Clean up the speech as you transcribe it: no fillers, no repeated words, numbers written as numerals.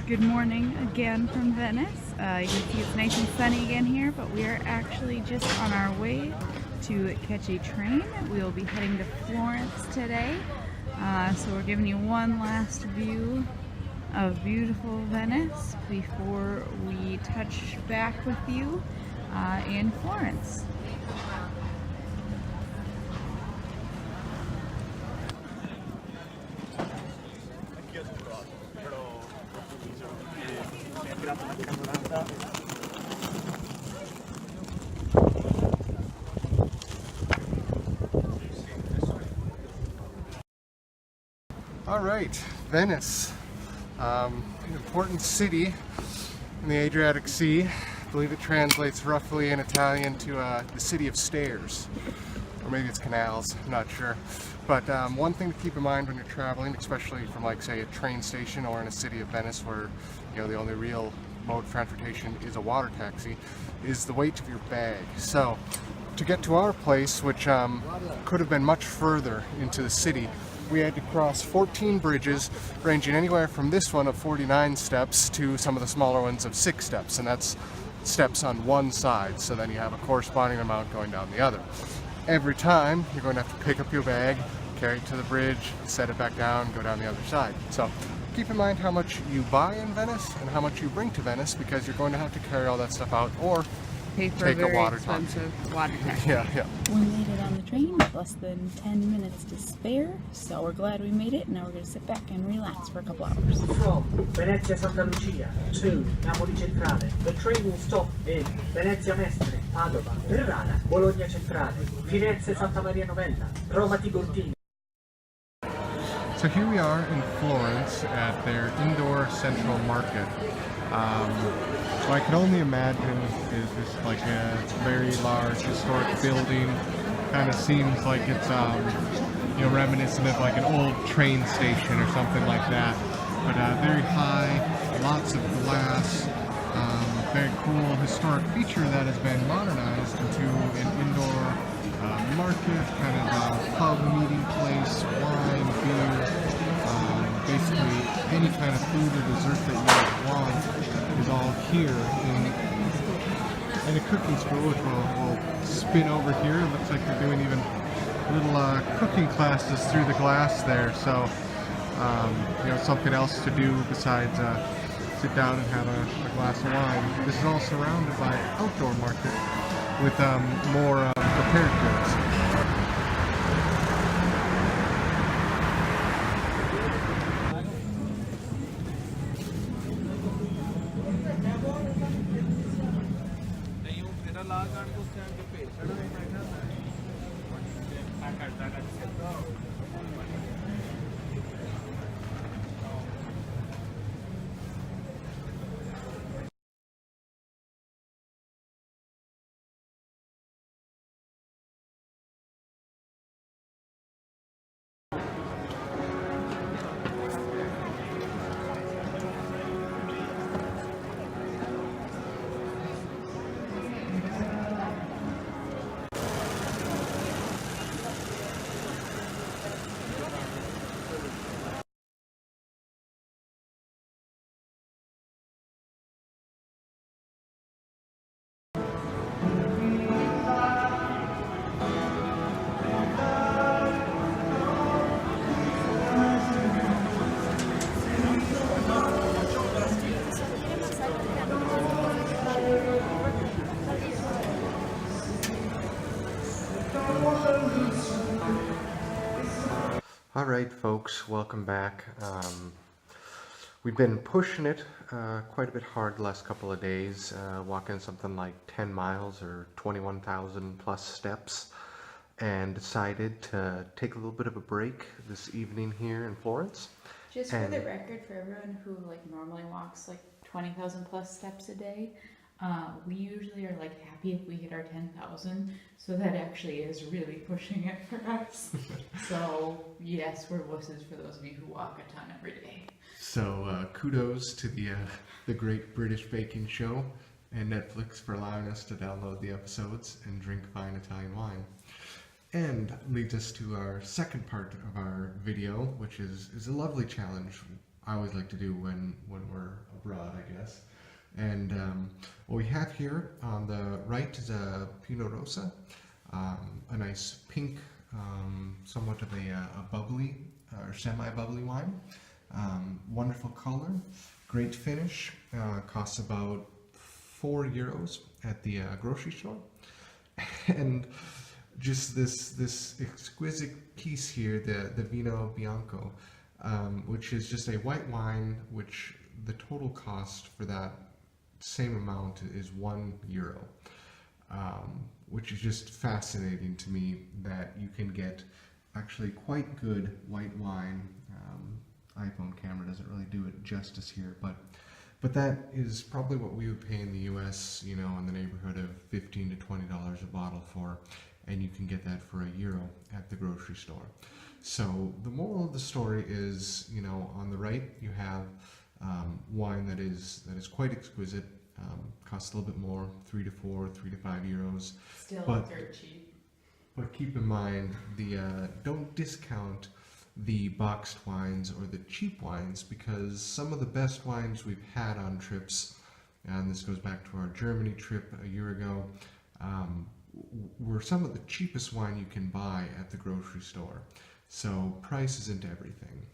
Good morning again from Venice. You can see it's nice and sunny again here, but we are actually just on our way to catch a train. We will be heading to Florence today. So we're giving you one last view of beautiful Venice before we touch back with you in Florence. All right, Venice, an important city in the Adriatic Sea. I believe it translates roughly in Italian to the city of stairs, or maybe it's canals, I'm not sure. But one thing to keep in mind when you're traveling, especially from like say a train station or in a city of Venice where the only real mode of transportation is a water taxi, is the weight of your bag. So to get to our place, which could have been much further into the city, we had to cross 14 bridges, ranging anywhere from this one of 49 steps to some of the smaller ones of 6 steps, and that's steps on one side, so then you have a corresponding amount going down the other. Every time, you're going to have to pick up your bag, carry it to the bridge, set it back down, go down the other side. So keep in mind how much you buy in Venice and how much you bring to Venice, because you're going to have to carry all that stuff out, or Pay for take a very water expensive water taxi. Yeah. We made it on the train with less than 10 minutes to spare, so we're glad we made it. Now we're going to sit back and relax for a couple hours. From Venezia Santa Lucia to Napoli Centrale, the train will stop in Venezia Mestre, Padova, Ferrara, Bologna Centrale, Firenze Santa Maria Novella, Roma Tiburtina. So here we are in Florence at their indoor central market. What I can only imagine is this like a very large historic building. Kind of seems like it's reminiscent of like an old train station or something like that. But very high, lots of glass, very cool historic feature that has been modernized into an indoor market, kind of a pub meeting place, wine, beer, basically any kind of food or dessert that you want is all here, and a cooking school, which we'll spin over here. It looks like they're doing even little cooking classes through the glass there, so something else to do besides sit down and have a glass of wine. This is all surrounded by an outdoor market with more prepared goods. Alright folks, welcome back. We've been pushing it quite a bit hard the last couple of days, walking something like 10 miles or 21,000 plus steps, and decided to take a little bit of a break this evening here in Florence. Just for the record, for everyone who normally walks 20,000 plus steps a day, we usually are happy if we hit our 10,000, so that actually is really pushing it for us. So yes, we're wusses for those of you who walk a ton every day. So kudos to the Great British Baking Show and Netflix for allowing us to download the episodes and drink fine Italian wine. And leads us to our second part of our video, which is a lovely challenge. I always like to do when we're abroad, I guess. And what we have here on the right is a Pinot Rosa, a nice pink, somewhat of a bubbly or semi-bubbly wine. Wonderful color, great finish. Costs about €4 at the grocery store. And just this exquisite piece here, the Vino Bianco, which is just a white wine, which the total cost for that same amount is €1, which is just fascinating to me that you can get actually quite good white wine. iPhone camera doesn't really do it justice here, but that is probably what we would pay in the US, you know, in the neighborhood of $15 to $20 a bottle for, and you can get that for €1 at the grocery store. So the moral of the story is, you know, on the right you have wine that is quite exquisite, costs a little bit more, €3 to €5. Still but dirt cheap. But keep in mind, don't discount the boxed wines or the cheap wines, because some of the best wines we've had on trips, and this goes back to our Germany trip a year ago, were some of the cheapest wine you can buy at the grocery store. So price isn't everything.